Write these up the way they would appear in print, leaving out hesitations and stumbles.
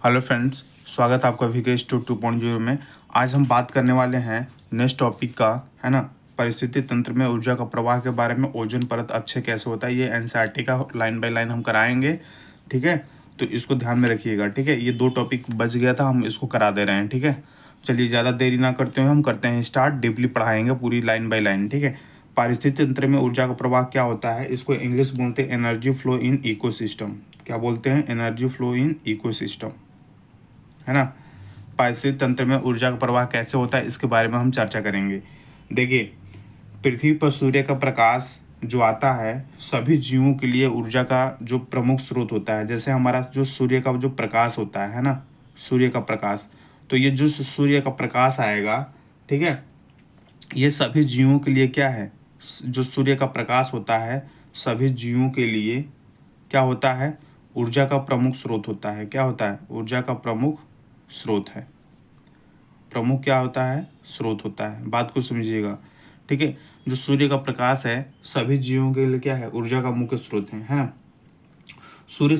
Hello friends, स्वागत है आपका विकेश 2.0 में। आज हम बात करने वाले हैं नेक्स्ट टॉपिक का, है ना, परिस्थिति तंत्र में ऊर्जा का प्रवाह के बारे में। ओजोन परत अपक्षय कैसे होता है, ये एनसीईआरटी का लाइन बाय लाइन हम कराएंगे। ठीक है, तो इसको ध्यान में रखिएगा। ठीक है, ये 2 टॉपिक बच गया था, हम इसको करा दे रहे हैं। ठीक है, चलिए ज़्यादा देरी ना करते हुए हम करते हैं स्टार्ट। डीपली पढ़ाएंगे पूरी लाइन बाय लाइन। ठीक है, पारिस्थितिक तंत्र में ऊर्जा का प्रवाह क्या होता है, इसको इंग्लिश बोलते हैं एनर्जी फ्लो इन इकोसिस्टम। क्या बोलते हैं? एनर्जी फ्लो इन इकोसिस्टम, है ना। पारिस्थितिक तंत्र में ऊर्जा का प्रवाह कैसे होता है, इसके बारे में हम चर्चा करेंगे। देखिए, पृथ्वी पर सूर्य का प्रकाश जो आता है सभी जीवों के लिए ऊर्जा का जो प्रमुख स्रोत होता है। जैसे हमारा जो सूर्य का जो प्रकाश होता है ना, सूर्य का प्रकाश, तो ये जो सूर्य का प्रकाश आएगा, ठीक है, ये सभी जीवों के लिए क्या है, जो सूर्य का प्रकाश होता है सभी जीवों के लिए क्या होता है, ऊर्जा का प्रमुख स्रोत होता है। क्या होता है? ऊर्जा का प्रमुख स्रोत है। प्रमुख क्या होता है? स्रोत होता है। बात को समझिएगा। ठीक है, जो सूर्य का प्रकाश है सभी जीवों के लिए क्या है, ऊर्जा का मुख्य स्रोत है ना। सूर्य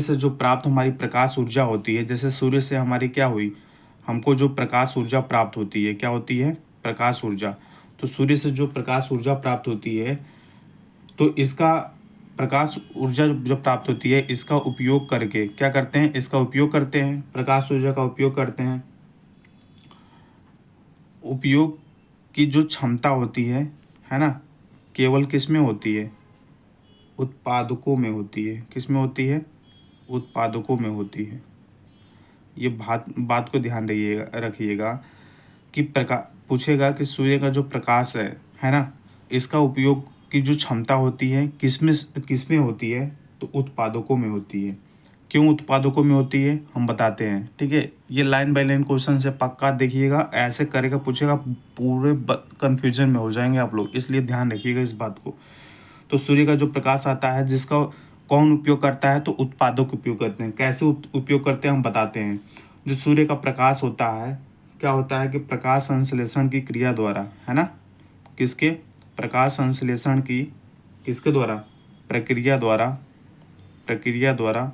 से जो प्राप्त हमारी प्रकाश ऊर्जा होती है, जैसे सूर्य से हमारी क्या हुई, हमको जो प्रकाश ऊर्जा प्राप्त होती है, क्या होती है? प्रकाश ऊर्जा। तो सूर्य से जो प्रकाश ऊर्जा प्राप्त होती है, तो इसका प्रकाश ऊर्जा जब प्राप्त होती है, इसका उपयोग करके क्या करते हैं, इसका उपयोग करते हैं, प्रकाश ऊर्जा का उपयोग करते हैं। उपयोग की जो क्षमता होती है ना, केवल किस में होती है? उत्पादकों में होती है। किस में होती है? उत्पादकों में होती है। ये बात को ध्यान रखिएगा कि पूछेगा कि सूर्य का जो प्रकाश है ना, इसका उपयोग की जो क्षमता होती है किस में होती है? तो उत्पादकों में होती है। क्यों उत्पादकों में होती है, हम बताते हैं। ठीक है, ये लाइन बाय लाइन क्वेश्चन से पक्का देखिएगा, ऐसे करेगा पूछेगा, पूरे कंफ्यूजन में हो जाएंगे आप लोग, इसलिए ध्यान रखिएगा इस बात को। तो सूर्य का जो प्रकाश आता है जिसका कौन उपयोग करता है? तो उत्पादक उपयोग करते हैं। कैसे उपयोग करते हैं, हम बताते हैं। जो सूर्य का प्रकाश होता है, क्या होता है कि प्रकाश संश्लेषण की क्रिया द्वारा, है ना, किसके? प्रकाश संश्लेषण की किसके द्वारा? प्रक्रिया द्वारा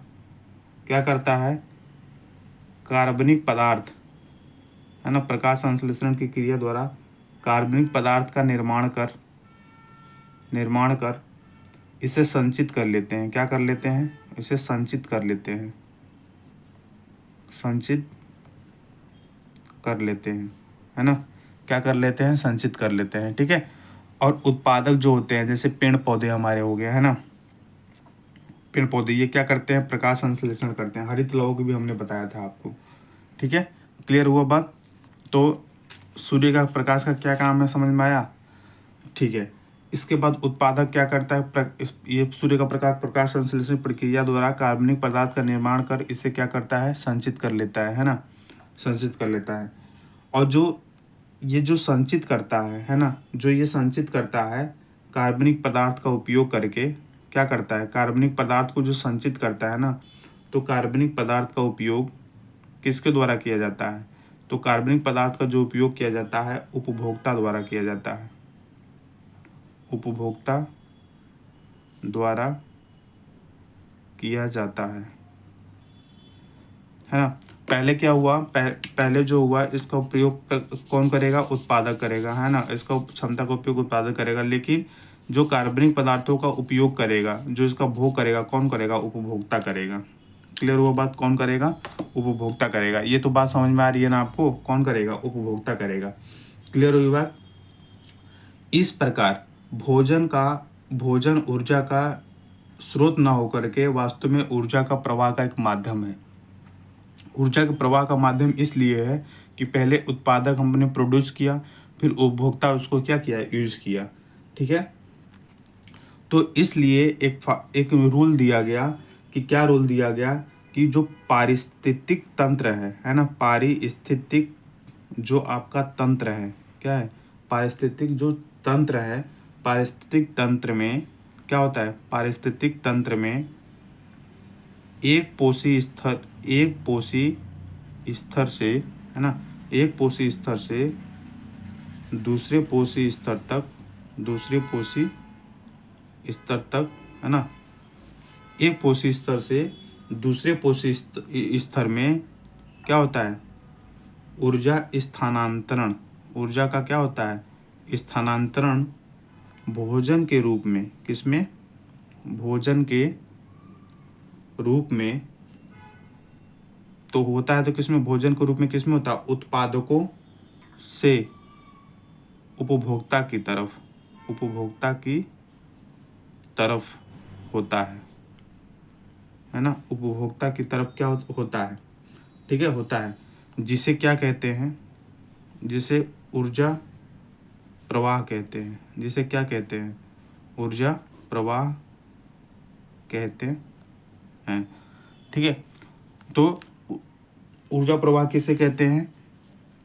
क्या करता है? कार्बनिक पदार्थ, है ना, प्रकाश संश्लेषण की क्रिया द्वारा कार्बनिक पदार्थ का निर्माण कर इसे संचित कर लेते हैं। क्या कर लेते हैं? इसे संचित कर लेते हैं। संचित कर लेते हैं, है ना। क्या कर लेते हैं? संचित कर लेते हैं। ठीक है, और उत्पादक जो होते हैं, जैसे पेड़ पौधे हमारे हो गए, है ना, पेड़ पौधे ये क्या करते हैं? प्रकाश संश्लेषण करते हैं। हरित लौह को भी हमने बताया था आपको। ठीक है, क्लियर हुआ बात? तो सूर्य का प्रकाश का क्या काम है, समझ में आया? ठीक है, इसके बाद उत्पादक क्या करता है? ये सूर्य का प्रकाश संश्लेषण प्रक्रिया द्वारा कार्बनिक पदार्थ का निर्माण कर इसे क्या करता है? संचित कर लेता है ना, संचित कर लेता है। और जो संचित करता है ना, जो ये संचित करता है कार्बनिक पदार्थ का उपयोग करके क्या करता है? कार्बनिक पदार्थ को जो संचित करता है ना, तो कार्बनिक पदार्थ का उपयोग किसके द्वारा किया जाता है? तो कार्बनिक पदार्थ का जो उपयोग किया जाता है उपभोक्ता द्वारा किया जाता है। उपभोक्ता द्वारा किया जाता है ना। पहले क्या हुआ? पहले जो हुआ, इसका उपयोग कौन करेगा? उत्पादक करेगा, है ना, इसका क्षमता का उपयोग उत्पादक करेगा। लेकिन जो कार्बनिक पदार्थों का उपयोग करेगा, जो इसका भोग करेगा, कौन करेगा? उपभोक्ता करेगा। क्लियर हुआ बात? कौन करेगा? उपभोक्ता करेगा। ये तो बात समझ में आ रही है ना आपको? कौन करेगा? उपभोक्ता करेगा। क्लियर हुई बात? इस प्रकार भोजन ऊर्जा का स्रोत ना होकर के वास्तव में ऊर्जा का प्रवाह का एक माध्यम है। ऊर्जा के प्रवाह का माध्यम इसलिए है कि पहले उत्पादक हमने प्रोड्यूस किया, फिर उपभोक्ता उसको क्या किया? यूज किया। ठीक है, तो इसलिए एक रूल दिया गया कि क्या रूल दिया गया कि जो पारिस्थितिक तंत्र है ना, पारिस्थितिक जो आपका तंत्र है, क्या है? पारिस्थितिक जो तंत्र है, पारिस्थितिक तंत्र में क्या होता है? पारिस्थितिक तंत्र में एक पोषी स्तर से, है ना, एक पोषी स्तर से दूसरे पोषी स्तर तक, है ना, एक पोषी स्तर से दूसरे पोषी स्तर में क्या होता है, ऊर्जा स्थानांतरण, ऊर्जा का क्या होता है, स्थानांतरण भोजन के रूप में, किसमें, भोजन के रूप में तो होता है, तो किसमें, भोजन के रूप में किसमें होता है, उत्पादकों से उपभोक्ता की तरफ, उपभोक्ता की तरफ होता है ना, उपभोक्ता की तरफ क्या होता है, ठीक है, होता है, जिसे क्या कहते हैं, जिसे ऊर्जा प्रवाह कहते हैं, जिसे क्या कहते हैं, ऊर्जा प्रवाह कहते हैं, ठीक है। तो ऊर्जा प्रवाह किसे कहते हैं,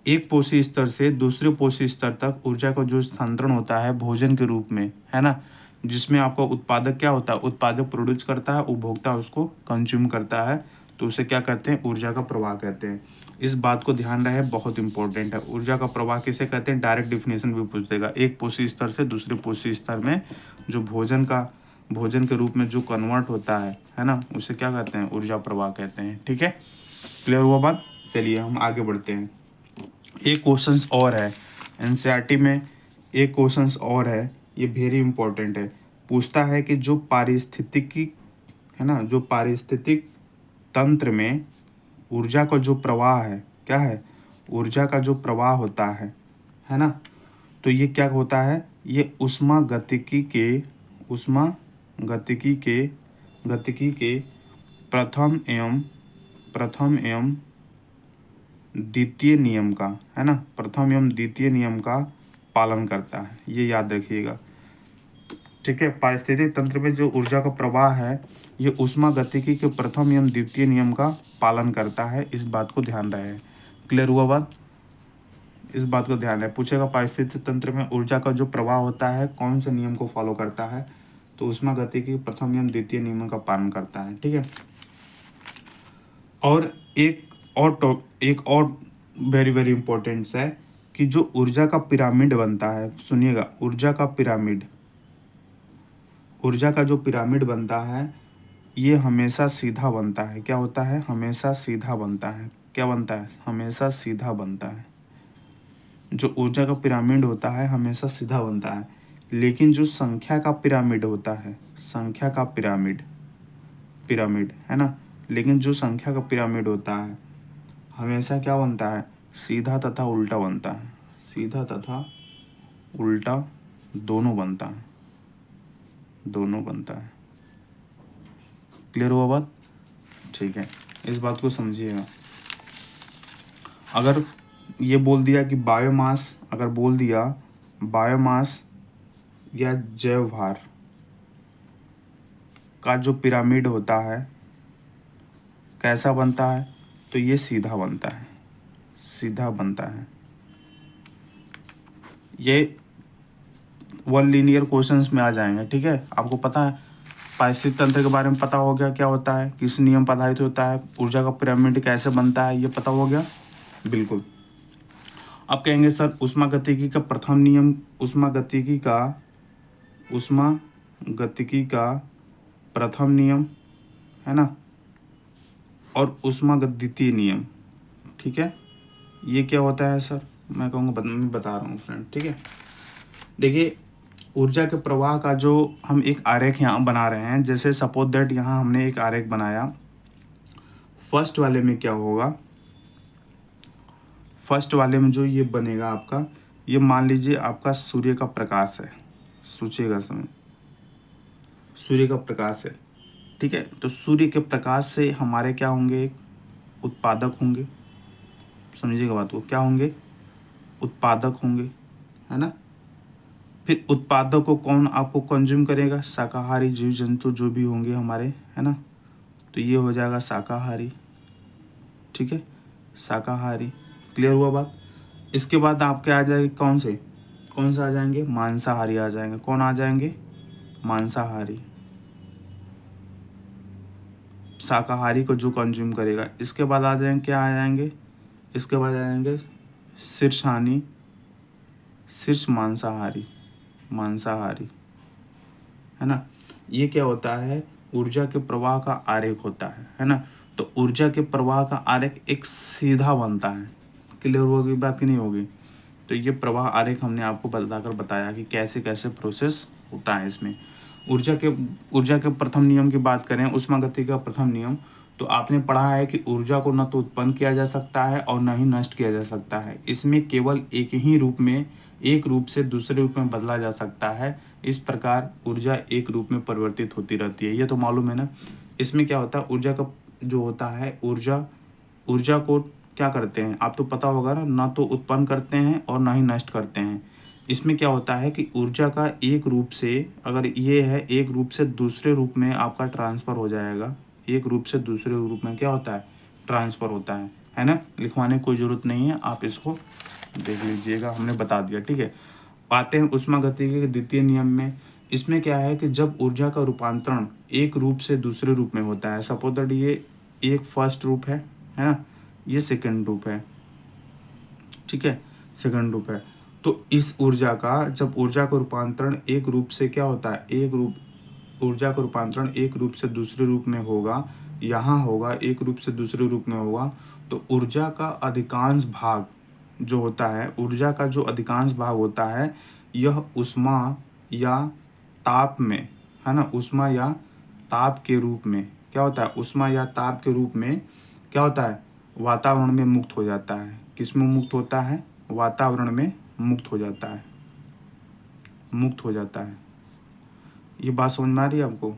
एक पोषी स्तर से दूसरे पोषी स्तर तक ऊर्जा का जो स्थानांतरण होता है भोजन के रूप में, है ना, जिसमें आपका उत्पादक क्या होता है, उत्पादक प्रोड्यूस करता है, उपभोक्ता उसको कंज्यूम करता है, तो उसे क्या कहते हैं, ऊर्जा का प्रवाह कहते हैं। इस बात को ध्यान रहे, बहुत इंपॉर्टेंट है। ऊर्जा का प्रवाह किसे कहते हैं, डायरेक्ट डिफिनेशन भी पूछ देगा। एक पोषी स्तर से दूसरे पोषी स्तर में जो भोजन के रूप में जो कन्वर्ट होता है ना, उसे क्या कहते हैं, ऊर्जा प्रवाह कहते हैं। ठीक है, क्लियर हुआ बात। चलिए हम आगे बढ़ते हैं। एक क्वेश्चंस और है एनसीईआरटी में, एक क्वेश्चंस और है, ये वेरी इंपॉर्टेंट है। पूछता है कि जो पारिस्थितिकी है ना, जो पारिस्थितिक तंत्र में ऊर्जा का जो प्रवाह है, क्या है, ऊर्जा का जो प्रवाह होता है ना, तो ये क्या होता है, ये गतिकी के प्रथम एवं द्वितीय नियम का, है ना, प्रथम एवं द्वितीय नियम का पालन करता है, ये याद रखिएगा। ठीक है, पारिस्थितिक तंत्र में जो ऊर्जा का प्रवाह है, ये ऊष्मागतिकी के प्रथम एवं द्वितीय नियम का पालन करता है, इस बात को ध्यान रहे। क्लियर हुआ बात, इस बात को ध्यान रहे। पूछेगा पारिस्थितिक तंत्र में ऊर्जा का जो प्रवाह होता है कौन से नियम को फॉलो करता है, तो ऊष्मागतिकी के प्रथम एवं द्वितीय नियम का पालन करता है। ठीक है, और एक और वेरी वेरी इंपॉर्टेंट है कि जो ऊर्जा का पिरामिड बनता है, सुनिएगा, ऊर्जा का जो पिरामिड बनता है, ये हमेशा सीधा बनता है। क्या होता है, हमेशा सीधा बनता है। क्या बनता है, हमेशा सीधा बनता है। जो ऊर्जा का पिरामिड होता है हमेशा सीधा बनता है, लेकिन जो संख्या का पिरामिड होता है, संख्या का पिरामिड है ना, लेकिन जो संख्या का पिरामिड होता है हमेशा क्या बनता है, सीधा तथा उल्टा बनता है। सीधा तथा उल्टा दोनों बनता है, दोनों बनता है। क्लियर हुआ बात। ठीक है, इस बात को समझिएगा। अगर ये बोल दिया कि बायोमास, अगर बोल दिया बायोमास या जैव भार का जो पिरामिड होता है कैसा बनता है, तो ये सीधा बनता है, सीधा बनता है। ये वन लीनियर क्वेश्चंस में आ जाएंगे। ठीक है, आपको पता है पारिस्थितिक तंत्र के बारे में पता हो गया, क्या होता है, किस नियम पर आधारित होता है, ऊर्जा का पिरामिड कैसे बनता है, ये पता हो गया बिल्कुल। अब कहेंगे सर ऊष्मागतिकी का प्रथम नियम, ऊष्मागतिकी का प्रथम नियम, है ना, और ऊष्मागतिकीय नियम। ठीक है, ये क्या होता है सर, मैं कहूँगा मैं बता रहा हूँ फ्रेंड। ठीक है, देखिए ऊर्जा के प्रवाह का जो हम एक आरेख यहाँ बना रहे हैं, जैसे सपोज दैट यहाँ हमने एक आरेख बनाया। फर्स्ट वाले में क्या होगा, फर्स्ट वाले में जो ये बनेगा आपका, ये मान लीजिए आपका सूर्य का प्रकाश है, सोचिएगा समय, सूर्य का प्रकाश है। ठीक है, तो सूर्य के प्रकाश से हमारे क्या होंगे, एक उत्पादक होंगे, समझिएगा बात को, क्या होंगे, उत्पादक होंगे, है ना। फिर उत्पादक को कौन आपको कंज्यूम करेगा, शाकाहारी जीव जंतु जो भी होंगे हमारे, है ना, तो ये हो जाएगा शाकाहारी। ठीक है, शाकाहारी। क्लियर हुआ बात। इसके बाद आपके आ जाएंगे कौन से आ जाएंगे, मांसाहारी आ जाएंगे। कौन आ जाएंगे, मांसाहारी, शाकाहारी को जो कंज्यूम करेगा। इसके बाद आ जाएंगे, क्या आ जाएंगे, इसके बाद आ जाएंगे शीर्षहानी, शीर्ष मांसाहारी, है ना। ये क्या होता है, ऊर्जा के प्रवाह का आरेख होता है ना। तो ऊर्जा के प्रवाह का आरेख एक सीधा बनता है। क्लियर होगी बात कि नहीं होगी? तो ये प्रवाह आरेख हमने आपको बताया कि कैसे कैसे प्रोसेस होता है इसमें। ऊर्जा के प्रथम नियम की बात करें, ऊष्मागतिकी का प्रथम नियम, तो आपने पढ़ा है कि ऊर्जा को न तो उत्पन्न किया जा सकता है और न ही नष्ट किया जा सकता है। इसमें केवल एक रूप से दूसरे रूप में बदला जा सकता है। इस प्रकार ऊर्जा एक रूप में परिवर्तित होती रहती है, ये तो मालूम है ना। इसमें क्या होता है, ऊर्जा का जो होता है, ऊर्जा को क्या करते हैं आप तो पता होगा ना तो उत्पन्न करते हैं और ना ही नष्ट करते हैं। इसमें क्या होता है कि ऊर्जा का एक रूप से, अगर ये है, एक रूप से दूसरे रूप में आपका ट्रांसफ़र हो जाएगा। एक रूप से दूसरे रूप में क्या होता है, ट्रांसफ़र होता है ना। लिखवाने की कोई ज़रूरत नहीं है, आप इसको देख लीजिएगा, हमने बता दिया, ठीक है। आते हैं ऊष्मागतिकी के द्वितीय नियम में। इसमें क्या है कि जब ऊर्जा का रूपांतरण एक रूप से दूसरे रूप में होता है, सपोज दैट ये एक फर्स्ट रूप है ना, ये सेकंड रूप है, ठीक है, सेकंड रूप है। तो इस ऊर्जा का, जब ऊर्जा का रूपांतरण एक रूप से क्या होता है, ऊर्जा का रूपांतरण एक रूप से दूसरे रूप में होगा, यहाँ होगा, एक रूप से दूसरे रूप में होगा, तो ऊर्जा का अधिकांश भाग जो होता है, ऊर्जा का जो अधिकांश भाग होता है, यह ऊष्मा या ताप में, है ना, ऊष्मा या ताप के रूप में क्या होता है, ऊष्मा या ताप के रूप में क्या होता है, वातावरण में मुक्त हो जाता है। किस में मुक्त होता है, वातावरण में मुक्त हो जाता है, मुक्त हो जाता है। ये बात समझ में आ रही है आपको?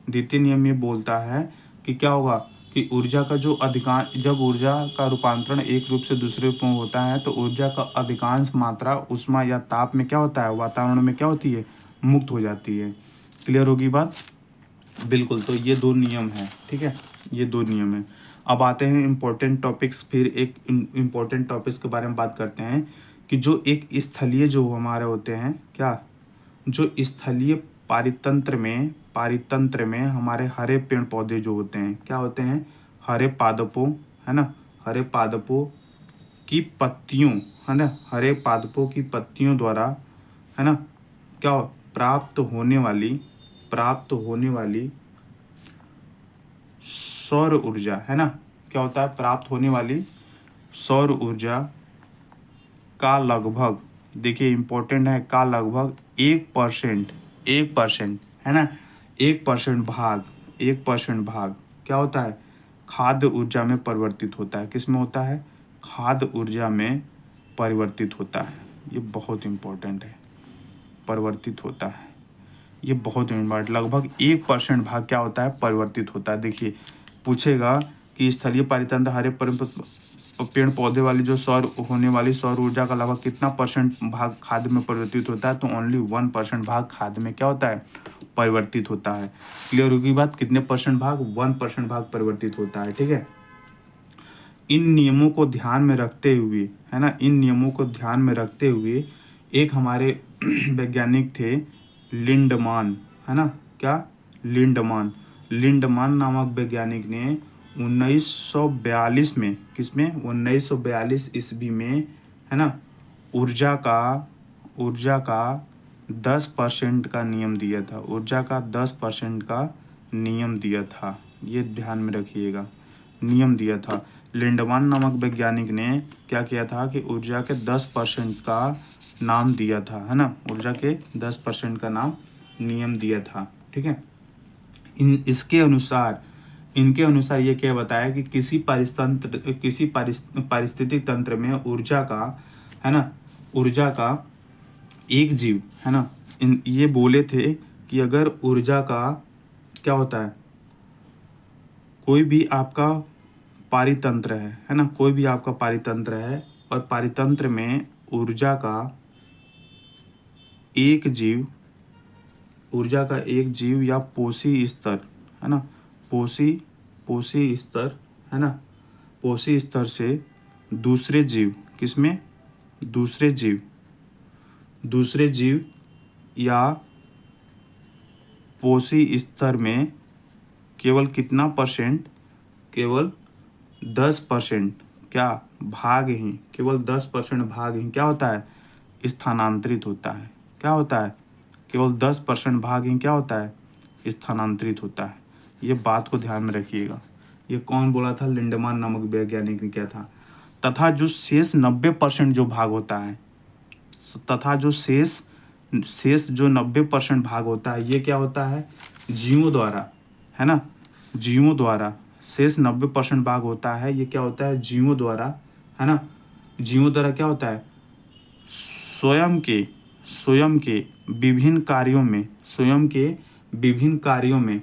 द्वितीय नियम ये बोलता है कि क्या होगा कि ऊर्जा का जो अधिकांश, जब ऊर्जा का रूपांतरण एक रूप से दूसरे रूप में होता है, तो ऊर्जा का अधिकांश मात्रा ऊष्मा या ताप में क्या होता है, वातावरण में क्या होती है, मुक्त हो जाती है। क्लियर होगी बात? बिल्कुल। तो ये दो नियम हैं, ठीक है, ये दो नियम हैं। अब आते हैं इम्पोर्टेंट टॉपिक्स, फिर एक इम्पोर्टेंट टॉपिक्स के बारे में बात करते हैं कि जो एक स्थलीय जो हमारे होते हैं, क्या, जो स्थलीय पारितंत्र में हमारे हरे पेड़ पौधे जो होते हैं, क्या होते हैं, हरे पादपों, है ना, हरे पादपों की पत्तियों, है ना, हरे पादपों की पत्तियों द्वारा, है ना, क्या प्राप्त होने वाली सौर ऊर्जा, है ना, क्या होता है, प्राप्त होने वाली सौर ऊर्जा का लगभग, देखिए इंपॉर्टेंट है, का लगभग 1% है ना, 1% भाग क्या होता है, खाद्य ऊर्जा में परिवर्तित होता है। किस में होता है, खाद्य ऊर्जा में परिवर्तित होता है। ये बहुत इम्पोर्टेंट है, परिवर्तित होता है, ये बहुत इम्पोर्टेंट। लगभग 1% भाग क्या होता है, परिवर्तित होता है। देखिए पूछेगा कि स्थलीय पारितंत्र हरे पेड़ पौधे वाली जो सौर होने वाली सौर ऊर्जा का लगभग कितना परसेंट भाग खाद्य में परिवर्तित होता है, तो ओनली 1% भाग खाद्य में क्या होता है, परिवर्तित होता है। क्लियर होगी बात? कितने परसेंट भाग, 1% भाग परिवर्तित होता है, ठीक है। इन नियमों को ध्यान में रखते हुए, है ना, इन नियमों को ध्यान में रखते हुए एक हमारे वैज्ञानिक थे लिंडमान, है ना, क्या, लिंडमान नामक वैज्ञानिक ने 1942 में, किसमें, 1942 ईस्वी में, है ना, ऊर्जा का 10% का नियम दिया था, ऊर्जा का 10% का नियम दिया था। ये ध्यान में रखिएगा, नियम दिया था। लिंडमान नामक वैज्ञानिक ने क्या किया था कि ऊर्जा के 10% का नाम दिया था, है ना, ऊर्जा के 10% का नाम, नियम दिया था, ठीक है। इनके अनुसार ये क्या बताया कि किसी पारिस्थितिक तंत्र में ऊर्जा का, है ना, ऊर्जा का एक जीव, है ना, ये बोले थे कि अगर ऊर्जा का क्या होता है, कोई भी आपका पारितंत्र है ना, कोई भी आपका पारितंत्र है और पारितंत्र में ऊर्जा का एक जीव या पोषी स्तर, है ना, पोषी स्तर, है ना, पोषी स्तर से दूसरे जीव, किसमें, दूसरे जीव या पोषी स्तर में केवल कितना परसेंट, केवल 10% क्या भाग ही, केवल 10% भाग ही क्या होता है, स्थानांतरित होता है। क्या होता है, केवल 10% भाग ही क्या होता है, स्थानांतरित होता है। ये बात को ध्यान में रखिएगा। ये कौन बोला था? लिंडमान नामक वैज्ञानिक ने किया था। तथा जो शेष 90% जो भाग होता है, तथा जो शेष जो 90% भाग होता है, ये क्या होता है? जीवों द्वारा, है ना, जीवों द्वारा शेष 90% भाग होता है, ये क्या होता है? जीवों द्वारा, है ना, जीवों द्वारा क्या होता है? स्वयं के विभिन्न कार्यों में,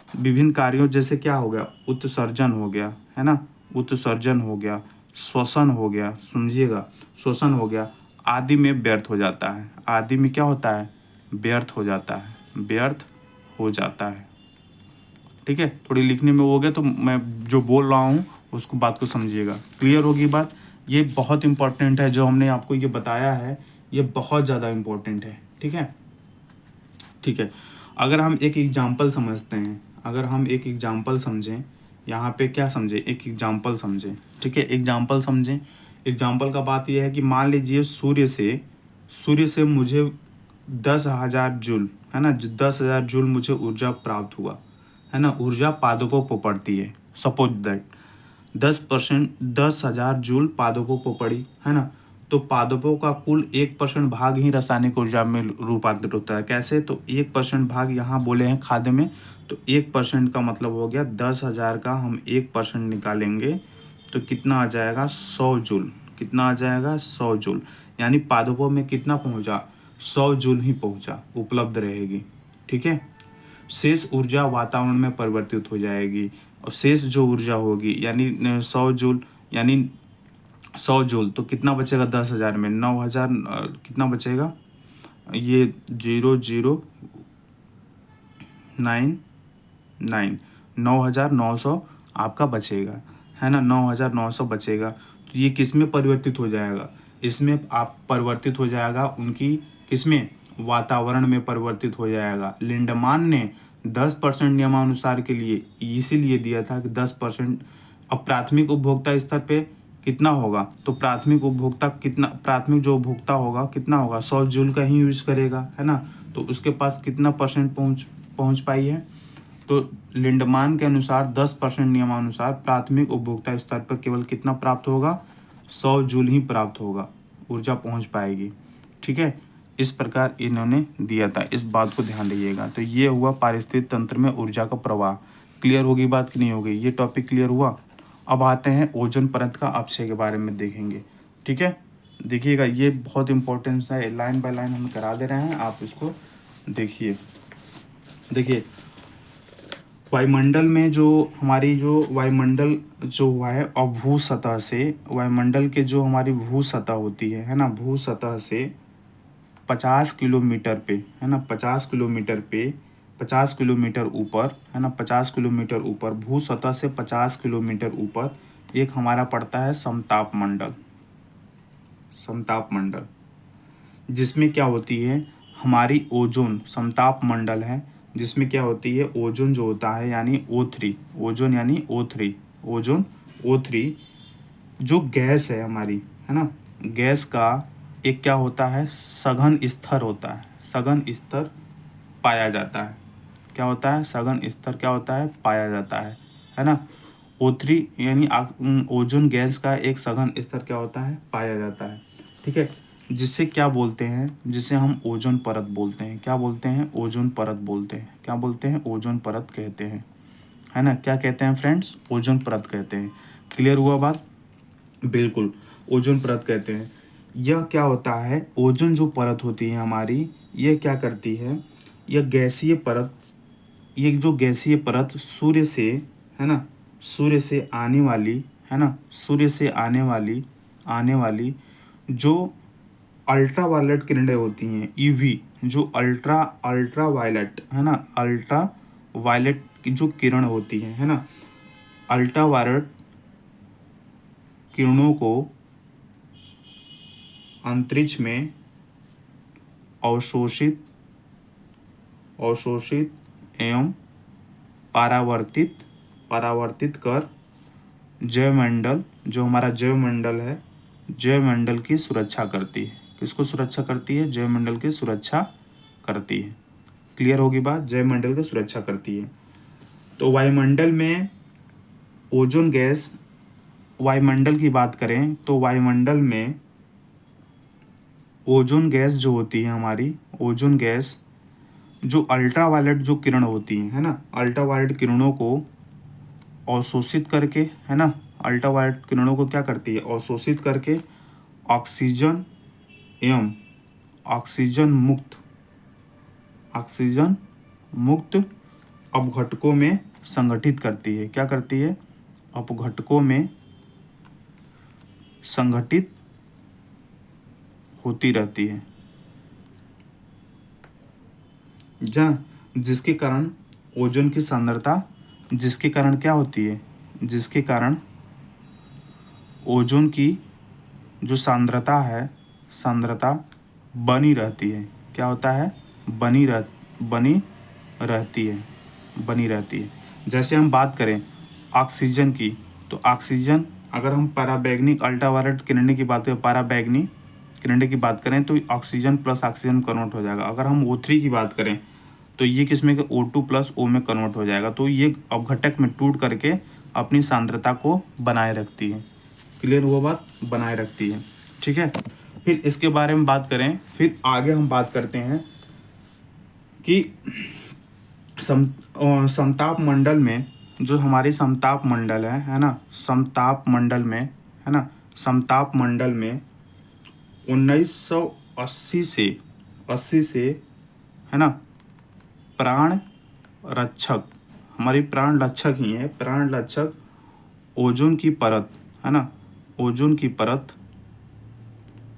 विभिन्न कार्यों जैसे क्या हो गया? उत्सर्जन हो गया, है ना, उत्सर्जन हो गया, श्वसन हो गया, समझिएगा, श्वसन हो गया, आदि में व्यर्थ हो जाता है। आदि में क्या होता है? व्यर्थ हो जाता है, व्यर्थ हो जाता है। ठीक है, थोड़ी लिखने में हो गया तो मैं जो बोल रहा हूँ उसको बात को समझिएगा। क्लियर होगी बात? ये बहुत इंपॉर्टेंट है, जो हमने आपको ये बताया है ये बहुत ज़्यादा इंपॉर्टेंट है। ठीक है, ठीक है। अगर हम एक एग्जाम्पल समझते हैं, अगर हम एक एग्जाम्पल समझें, यहाँ पे क्या समझें? एक एग्जाम्पल समझें। ठीक है, एग्जाम्पल समझें। एग्जाम्पल का बात यह है कि मान लीजिए सूर्य से मुझे 10,000 जूल, है ना, 10,000 जूल मुझे ऊर्जा प्राप्त हुआ, है ना, ऊर्जा पादपों को पड़ती है। सपोज दैट 10,000 जूल पादपों को पड़ी, है ना, तो पादपों का कुल 1% भाग ही रासायनिक ऊर्जा में रूपांतरित होता है। कैसे? तो 1% भाग यहाँ बोले हैं खाद्य में, तो 1% का मतलब हो गया 10,000 का हम 1% निकालेंगे तो कितना आ जाएगा? 100 जूल। कितना आ जाएगा? 100 जूल। यानी पादपों में कितना पहुँचा? 100 जूल ही पहुँचा, उपलब्ध रहेगी। ठीक है, शेष ऊर्जा वातावरण में परिवर्तित हो जाएगी, और शेष जो ऊर्जा होगी यानी 100 जूल, यानी 100 जूल तो कितना बचेगा? 10,000 में 9,000 कितना बचेगा? ये 0099 9,900 आपका बचेगा, है ना, 9,900 बचेगा। तो ये किस में परिवर्तित हो जाएगा? इसमें आप परिवर्तित हो जाएगा उनकी, किसमें? वातावरण में परिवर्तित हो जाएगा। लिंडमान ने 10% नियमानुसार के लिए इसीलिए दिया था कि 10%। अब प्राथमिक उपभोक्ता स्तर पे कितना होगा? तो प्राथमिक जो उपभोक्ता होगा कितना होगा? 100 जूल का ही यूज करेगा, है ना, तो उसके पास कितना परसेंट पहुंच पाई है? तो लिंडमान के अनुसार 10% नियमानुसार प्राथमिक उपभोक्ता स्तर पर केवल कितना प्राप्त होगा? 100 जूल ही प्राप्त होगा, ऊर्जा पहुंच पाएगी। ठीक है, इस प्रकार इन्होंने दिया था, इस बात को ध्यान रखिएगा। तो ये हुआ पारिस्थितिक तंत्र में ऊर्जा का प्रवाह। क्लियर होगी बात कि नहीं हो गई? ये टॉपिक क्लियर हुआ। अब आते हैं ओजोन परत का अपक्षय के बारे में देखेंगे। ठीक है, देखिएगा ये बहुत इंपॉर्टेंस है, लाइन बाय लाइन हम करा दे रहे हैं, आप इसको देखिए। देखिए वायुमंडल में जो हमारी जो वायुमंडल जो हुआ है और भू सतह से, वायुमंडल के जो हमारी भू सतह होती है ना, भू सतह से 50 किलोमीटर पे, है ना, 50 किलोमीटर पे, 50 किलोमीटर ऊपर, है ना, 50 किलोमीटर ऊपर, भू सतह से 50 किलोमीटर ऊपर एक हमारा पड़ता है समताप मंडल। समताप मंडल जिसमें क्या होती है? हमारी ओजोन समताप मंडल है, जिसमें क्या होती है? ओजोन जो होता है यानी O3, ओजोन यानी O3, ओजोन O3 जो गैस है हमारी, है ना, गैस का एक क्या होता है? सघन स्तर होता है, सघन स्तर पाया जाता है। क्या होता है? सघन स्तर क्या होता है? पाया जाता है ना। O3 यानी ओजोन गैस का एक सघन स्तर क्या होता है? पाया जाता है। ठीक है, जिससे क्या बोलते हैं? जिसे हम ओजोन परत बोलते हैं। क्या बोलते हैं? ओजोन परत बोलते हैं। क्या बोलते हैं? ओजोन परत कहते हैं, है ना। क्या कहते हैं फ्रेंड्स? ओजोन परत कहते हैं। क्लियर हुआ बात? बिल्कुल, ओजोन परत कहते हैं। यह क्या होता है? ओजोन जो परत होती है हमारी, यह क्या करती है? यह गैसीय परत, ये जो गैसीय परत सूर्य से, है ना, सूर्य से आने वाली, है ना, सूर्य से आने वाली जो अल्ट्रा वायलेट किरणें होती हैं, यूवी, जो अल्ट्रा वायलेट, है ना, अल्ट्रा वायलेट की जो किरण होती है ना, अल्ट्रा वायलेट किरणों को अंतरिक्ष में अवशोषित एवं परावर्तित कर जैवमंडल, जो हमारा जैवमंडल है, जैवमंडल की सुरक्षा करती है। किसको सुरक्षा करती है? जैवमंडल की सुरक्षा करती है। क्लियर होगी बात। जैवमंडल की सुरक्षा करती है। तो वायुमंडल में ओजोन गैस, वायुमंडल की बात करें तो वायुमंडल में ओजोन गैस जो होती है हमारी, ओजोन गैस जो अल्ट्रावायलेट जो किरण होती है ना, अल्ट्रावायलेट किरणों को अवशोषित करके, है ना, अल्ट्रावायलेट किरणों को क्या करती है, अवशोषित करके ऑक्सीजन एवं ऑक्सीजन मुक्त अपघटकों में संगठित करती है। क्या करती है, अपघटकों में संगठित होती रहती है, जिसके कारण ओजोन की सांद्रता, जिसके कारण क्या होती है, जिसके कारण ओजोन की जो सांद्रता है, सांद्रता बनी रहती है। क्या होता है, बनी रहती है। जैसे हम बात करें ऑक्सीजन की, तो ऑक्सीजन अगर हम पराबैंगनी अल्ट्रावायलेट किरणें की बात करें, पराबैंगनी किरणें की बात करें तो ऑक्सीजन प्लस ऑक्सीजन कन्वर्ट हो जाएगा। अगर हम O3 की बात करें तो ये किसमें के O2 प्लस O में कन्वर्ट हो जाएगा। तो ये अपघटक में टूट करके अपनी सांद्रता को बनाए रखती है। क्लियर हुआ बात, बनाए रखती है। ठीक है, फिर इसके बारे में बात करें, फिर आगे हम बात करते हैं कि समताप मंडल में जो हमारी समताप मंडल है ना, समताप मंडल में, है ना, समताप मंडल में 1980 से है ना, प्राण रक्षक, हमारी प्राण रक्षक ही है, प्राण रक्षक ओजोन की परत, है ना, ओजोन की परत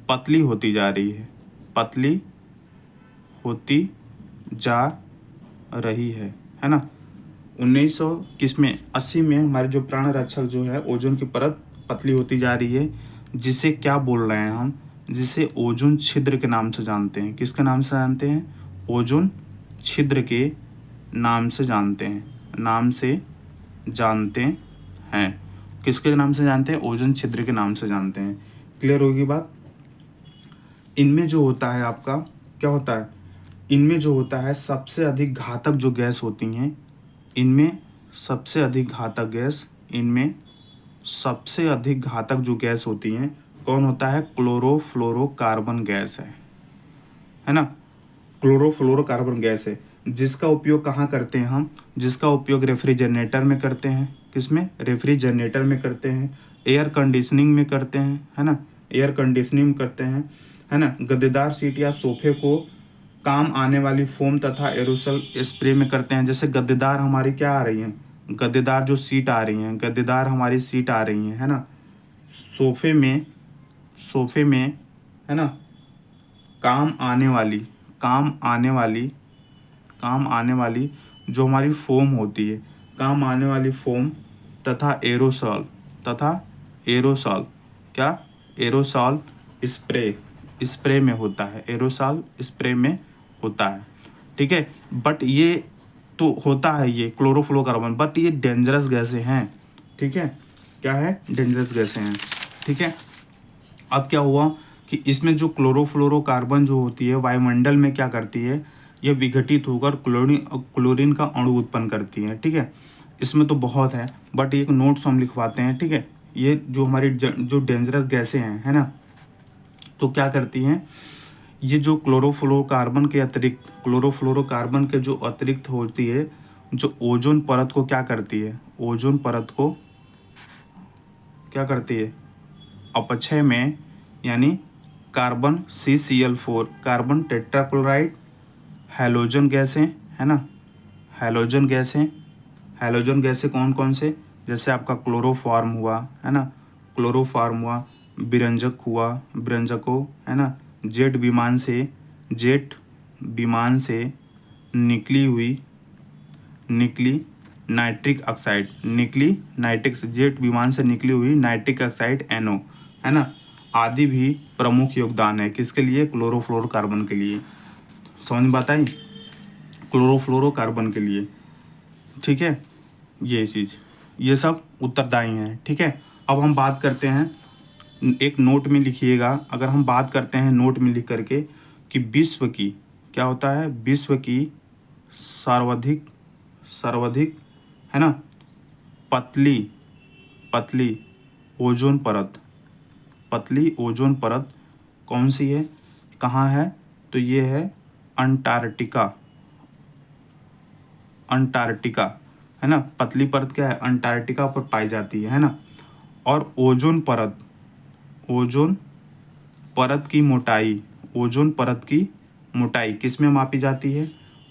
पतली होती जा रही है, पतली होती जा रही है ना। 1900 किसमें 80 में हमारे जो प्राण रक्षक जो है ओजोन की परत पतली होती जा रही है, जिसे क्या बोल रहे हैं हम, जिसे ओजोन छिद्र के नाम से जानते हैं। किसके नाम से जानते हैं, ओजोन छिद्र के नाम से जानते हैं, नाम से जानते हैं। किसके नाम से जानते हैं, ओजोन छिद्र के नाम से जानते हैं। क्लियर होगी बात। इनमें जो होता है आपका क्या होता है, इनमें जो होता है सबसे अधिक घातक जो गैस होती हैं, इनमें सबसे अधिक घातक गैस, इनमें सबसे अधिक घातक जो गैस होती हैं कौन होता है, क्लोरोफ्लोरोकार्बन गैस है ना, क्लोरोफ्लोरोकार्बन गैस है। जिसका उपयोग कहाँ करते हैं हम, जिसका उपयोग रेफ्रिजरेटर में करते हैं। किसमें, रेफ्रिजरेटर में करते हैं, एयर कंडीशनिंग में करते हैं, है ना, एयर कंडीशनिंग में करते हैं, है ना। गद्देदार सीट या सोफे को काम आने वाली फोम तथा एरोसल स्प्रे में करते हैं। जैसे गद्देदार हमारी क्या आ रही हैं, गद्देदार जो सीट आ रही हैं, गद्देदार हमारी सीट आ रही हैं, है ना, सोफे में है ना, काम आने वाली जो हमारी फोम होती है, काम आने वाली फोम तथा एरोसॉल क्या, एरोसॉल स्प्रे में होता है, एरोसॉल स्प्रे में होता है। ठीक है, बट ये तो होता है ये क्लोरोफ्लोरोकार्बन, बट ये डेंजरस गैसें हैं। ठीक है, क्या है, डेंजरस गैसें हैं। ठीक है, अब क्या हुआ कि इसमें जो क्लोरोफ्लोरोकार्बन जो होती है वायुमंडल में क्या करती है, ये विघटित होकर क्लोरीन का अणु उत्पन्न करती है। ठीक है, इसमें तो बहुत है बट एक नोट्स हम लिखवाते हैं। ठीक है, ये जो हमारी जो डेंजरस गैसें हैं, है ना, तो क्या करती हैं, ये जो क्लोरोफ्लोरोकार्बन के जो अतिरिक्त होती है, जो ओजोन परत को क्या करती है, ओजोन परत को क्या करती है, अपक्षय में, यानी carbon CCl4, carbon tetrachloride, halogen गैसें, है ना, हैलोजन गैसें कौन कौन से, जैसे आपका क्लोरोफॉर्म हुआ, है ना, क्लोरोफॉर्म हुआ, बिरंजको, है ना, जेट विमान से निकली नाइट्रिक ऑक्साइड, जेट विमान से निकली हुई नाइट्रिक ऑक्साइड NO, है ना, आदि भी प्रमुख योगदान है। किसके लिए, क्लोरोफ्लोरोकार्बन के लिए। समझ में आता है, क्लोरोफ्लोरोकार्बन के लिए। ठीक है, ये चीज़, ये सब उत्तरदायी हैं। ठीक है, अब हम बात करते हैं, एक नोट में लिखिएगा, अगर हम बात करते हैं नोट में लिख करके कि विश्व की क्या होता है, विश्व की सर्वाधिक सर्वाधिक है ना पतली पतली ओजोन परत, पतली ओजोन परत कौन सी है, कहाँ है, तो ये है अंटार्कटिका, अंटार्कटिका है ना। पतली परत क्या है, अंटार्कटिका पर पाई जाती है ना। और ओजोन परत, ओजोन परत की मोटाई, ओजोन परत की मोटाई किस में मापी जाती है,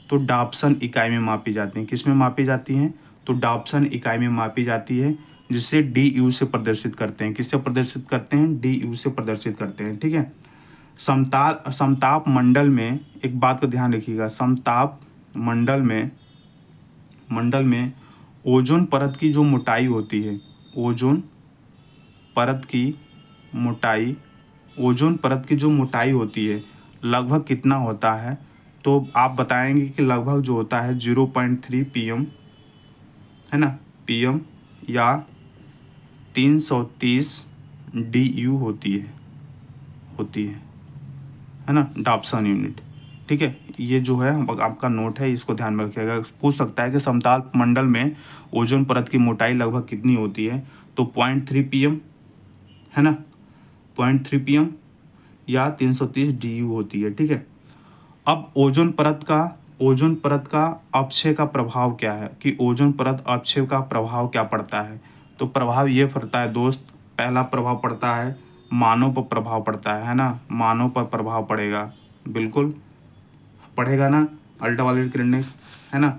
तो डाप्सन इकाई में मापी जाती है। किस में मापी जाती हैं, तो डाप्सन इकाई में मापी जाती है, जिसे डी यू से प्रदर्शित करते हैं। किससे प्रदर्शित करते हैं, डी यू से प्रदर्शित करते हैं, ठीक है। समताप मंडल में एक बात को ध्यान रखिएगा, समताप मंडल में ओजोन परत की जो मोटाई होती है, ओजोन परत की मोटाई, ओजोन परत की जो मोटाई होती है लगभग कितना होता है, तो आप बताएंगे कि लगभग जो होता है 0.3 पीएम है ना, पीएम या 330 डीयू होती है ना, डाप्सन यूनिट, ठीक है। ये जो है आपका नोट है, इसको ध्यान में रखिएगा। पूछ सकता है कि समताप मंडल में ओजोन परत की मोटाई लगभग कितनी होती है, तो 0.3 पीएम है ना, 0.3 पीएम या 330 डीयू होती है, ठीक है। अब ओजोन परत का अपक्षय का प्रभाव क्या है, कि ओजोन परत अपक्षय का प्रभाव क्या पड़ता है, तो प्रभाव ये पड़ता है दोस्त, पहला प्रभाव पड़ता है मानव पर प्रभाव पड़ता है ना, मानव पर प्रभाव पड़ेगा, बिल्कुल पड़ेगा ना, अल्ट्रावायलेट किरणें है ना,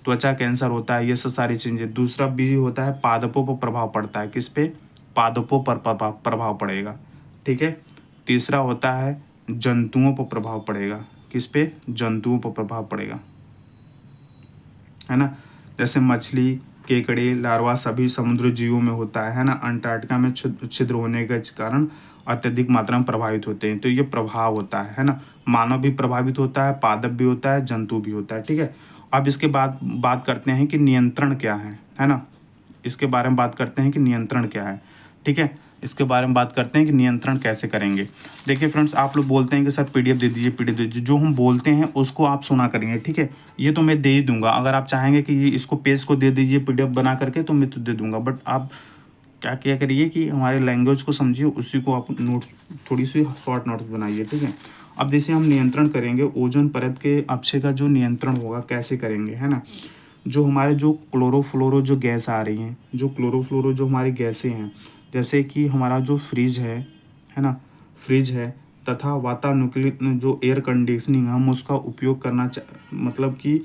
त्वचा कैंसर होता है, ये सब सारी चीज़ें। दूसरा भी होता है पादपों पर प्रभाव पड़ता है, किस पे, पादपों पर प्रभाव पड़ेगा, ठीक है। तीसरा होता है जंतुओं पर प्रभाव पड़ेगा, किस पे, जंतुओं पर प्रभाव पड़ेगा, है ना। जैसे मछली, केकड़े, लार्वा सभी समुद्र जीवों में होता है ना। अंटार्कटिका में छिद्र होने के कारण अत्यधिक मात्रा में प्रभावित होते हैं, तो ये प्रभाव होता है ना। मानव भी प्रभावित होता है, पादप भी होता है, जंतु भी होता है, ठीक है। अब इसके बाद बात करते हैं कि नियंत्रण क्या है ना। इसके बारे में बात करते हैं कि नियंत्रण क्या है, ठीक है। इसके बारे में बात करते हैं कि नियंत्रण कैसे करेंगे। देखिए फ्रेंड्स, आप लोग बोलते हैं कि सर पीडीएफ दे दीजिए, पीडीएफ दे दीजिए, जो हम बोलते हैं उसको आप सुना करेंगे, ठीक है। ये तो मैं दे ही दूंगा, अगर आप चाहेंगे कि ये इसको पेज को दे दीजिए पीडीएफ बना करके, तो मैं तो दे दूंगा, बट आप क्या किया करिए कि हमारे लैंग्वेज को समझिए, उसी को आप नोट्स, थोड़ी सी शॉर्ट नोट्स बनाइए, ठीक है। अब जैसे हम नियंत्रण करेंगे, ओजोन परत के अपक्षय का जो नियंत्रण होगा कैसे करेंगे, है ना। जो हमारे जो क्लोरोफ्लोरो जो गैस आ रही हैं, जो क्लोरोफ्लोरो जो हमारी गैसें हैं, जैसे कि हमारा जो फ्रिज है ना, फ्रिज है, तथा वातानुकूलित जो एयर कंडीशनिंग हम उसका उपयोग करना मतलब कि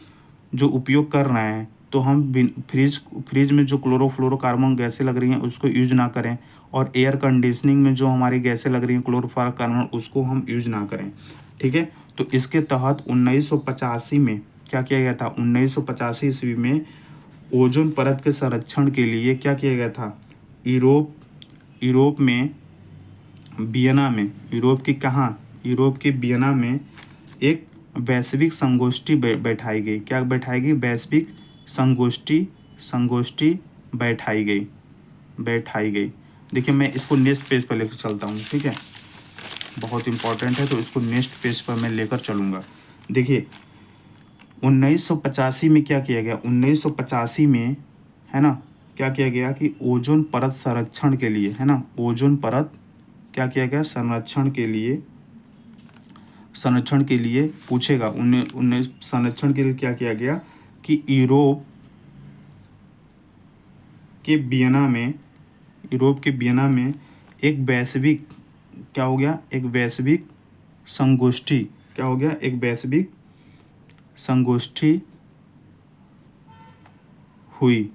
जो उपयोग कर रहे हैं, तो हम फ्रिज में जो क्लोरोफ्लोरोकार्बन गैसें लग रही हैं उसको यूज ना करें, और एयर कंडीशनिंग में जो हमारी गैसें लग रही हैं क्लोरोफ्लोरोकार्बन, उसको हम यूज ना करें, ठीक है। तो इसके तहत 1985 में क्या किया गया था, 1985 ईस्वी में ओजोन परत के संरक्षण के लिए क्या किया गया था, यूरोप में वियना में, यूरोप के वियना में एक वैश्विक संगोष्ठी बैठाई गई। क्या बैठाई गई, वैश्विक संगोष्ठी बैठाई गई। देखिए मैं इसको नेक्स्ट पेज पर लेकर चलता हूँ, ठीक है, बहुत इंपॉर्टेंट है, तो इसको नेक्स्ट पेज पर मैं लेकर चलूँगा। देखिए 1985 में क्या किया गया, 1985 में है ना, क्या किया गया कि ओजोन परत संरक्षण के लिए, है ना, ओजोन परत क्या किया गया, संरक्षण के लिए पूछेगा, उन्नीस संरक्षण के लिए क्या किया गया कि यूरोप के वियना में एक वैश्विक क्या हो गया, एक वैश्विक संगोष्ठी, क्या हो गया, एक वैश्विक संगोष्ठी हुई।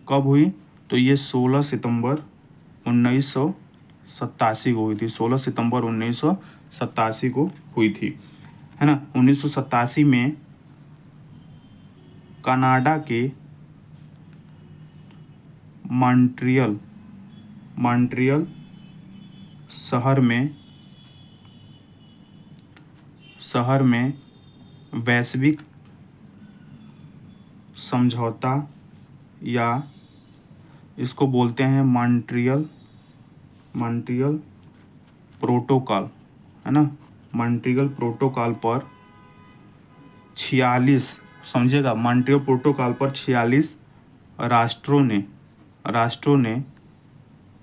कब हुई, तो ये 16 सितंबर 1987 को हुई थी, 16 सितंबर 1987 को हुई थी, है ना। 1987 में कनाडा के मॉन्ट्रियल शहर में वैश्विक समझौता, या इसको बोलते हैं मॉन्ट्रियल प्रोटोकॉल, है ना। मॉन्ट्रियल प्रोटोकॉल पर 46 समझिएगा, मॉन्ट्रियल प्रोटोकॉल पर 46 राष्ट्रों ने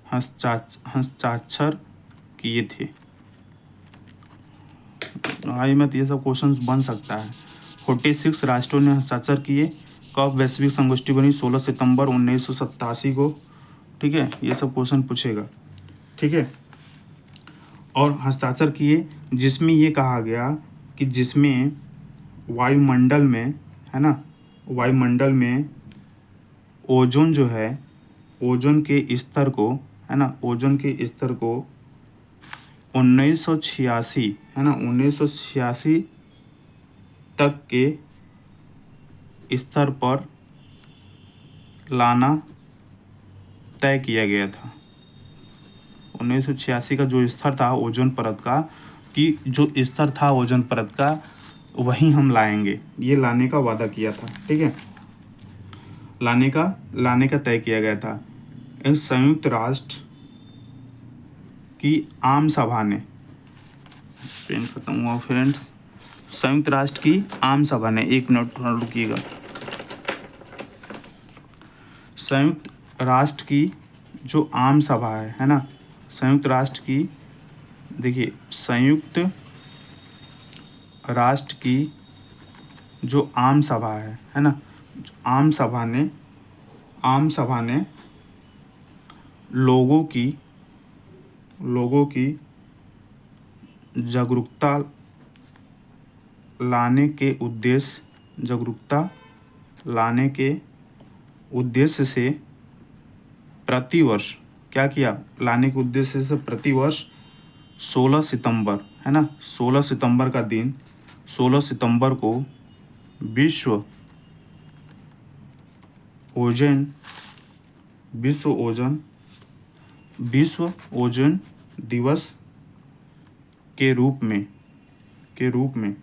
हस्ताक्षर किए थे। हाई मत ये सब क्वेश्चन बन सकता है। 46 राष्ट्रों ने हस्ताक्षर किए। कब वैश्विक संगोष्ठी बनी? 16 सितंबर 1987 को। ठीक है, ये सब क्वेश्चन पूछेगा। ठीक है, और हस्ताक्षर किए जिसमें ये कहा गया कि जिसमें वायुमंडल में, है ना, वायुमंडल में ओजोन जो है, ओजोन के स्तर को, है ना, ओजोन के स्तर को 1986, है ना, 1986 तक के स्तर पर लाना तय किया गया था। 1986 का जो स्तर था ओजोन परत का, कि जो स्तर था ओजोन परत का वहीं हम लाएंगे, ये लाने का वादा किया था। ठीक है, लाने का तय किया गया था। इस संयुक्त राष्ट्र की आम सभा ने, पेन खत्म हुआ फ्रेंड्स, संयुक्त राष्ट्र की आम सभा ने, एक मिनट थोड़ा रुकिएगा, संयुक्त राष्ट्र की जो आम सभा है ना, संयुक्त राष्ट्र की, देखिए, संयुक्त राष्ट्र की जो आम सभा है ना, आम सभा ने लोगों की जागरूकता लाने के उद्देश्य से प्रतिवर्ष क्या किया? लाने के उद्देश्य से प्रतिवर्ष 16 सितंबर, है ना, 16 सितंबर का दिन, 16 सितंबर को विश्व ओजोन दिवस के रूप में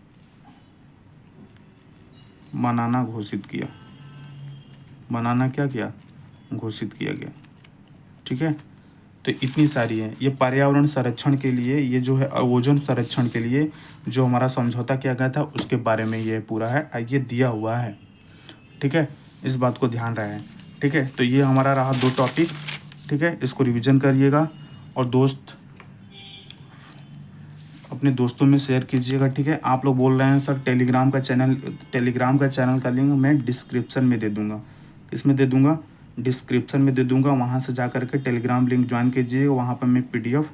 मनाना घोषित किया गया। ठीक है, तो इतनी सारी है ये पर्यावरण संरक्षण के लिए, ये जो है ओजोन संरक्षण के लिए जो हमारा समझौता किया गया था उसके बारे में ये पूरा है, ये दिया हुआ है। ठीक है, इस बात को ध्यान रहे। ठीक है, तो ये हमारा रहा 2 टॉपिक। ठीक है, इसको रिवीजन करिएगा और अपने दोस्तों में शेयर कीजिएगा। ठीक है, आप लोग बोल रहे हैं सर टेलीग्राम का चैनल का लिंक मैं डिस्क्रिप्शन में दे दूँगा। इसमें दे दूँगा, डिस्क्रिप्शन में दे दूँगा, वहाँ से जा कर के टेलीग्राम लिंक ज्वाइन कीजिए। वहाँ पर मैं PDF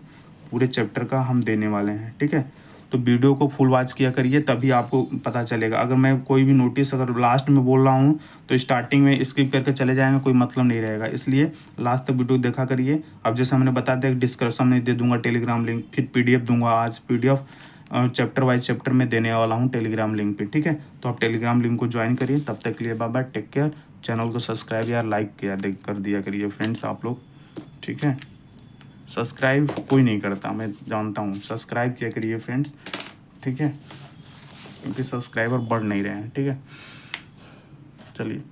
पूरे चैप्टर का हम देने वाले हैं। ठीक है, तो वीडियो को फुल वॉच किया करिए, तभी आपको पता चलेगा। अगर मैं कोई भी नोटिस अगर लास्ट में बोल रहा हूँ तो स्टार्टिंग में स्किप करके चले जाएंगे, कोई मतलब नहीं रहेगा, इसलिए लास्ट तक वीडियो देखा करिए। अब जैसे मैंने बता दिया डिस्क्रिप्शन में दे दूंगा टेलीग्राम लिंक, फिर PDF दूंगा। आज PDF चैप्टर वाइज चैप्टर में देने वाला हूँ टेलीग्राम लिंक पे। ठीक है, तो आप टेलीग्राम लिंक को ज्वाइन करिए। तब तक के लिए bye bye, take care. Channel को सब्सक्राइब या लाइक कर दिया करिए फ्रेंड्स आप लोग। ठीक है, सब्सक्राइब कोई नहीं करता, मैं जानता हूँ, सब्सक्राइब किया करिए फ्रेंड्स। ठीक है, क्योंकि सब्सक्राइबर बढ़ नहीं रहे हैं। ठीक है, चलिए।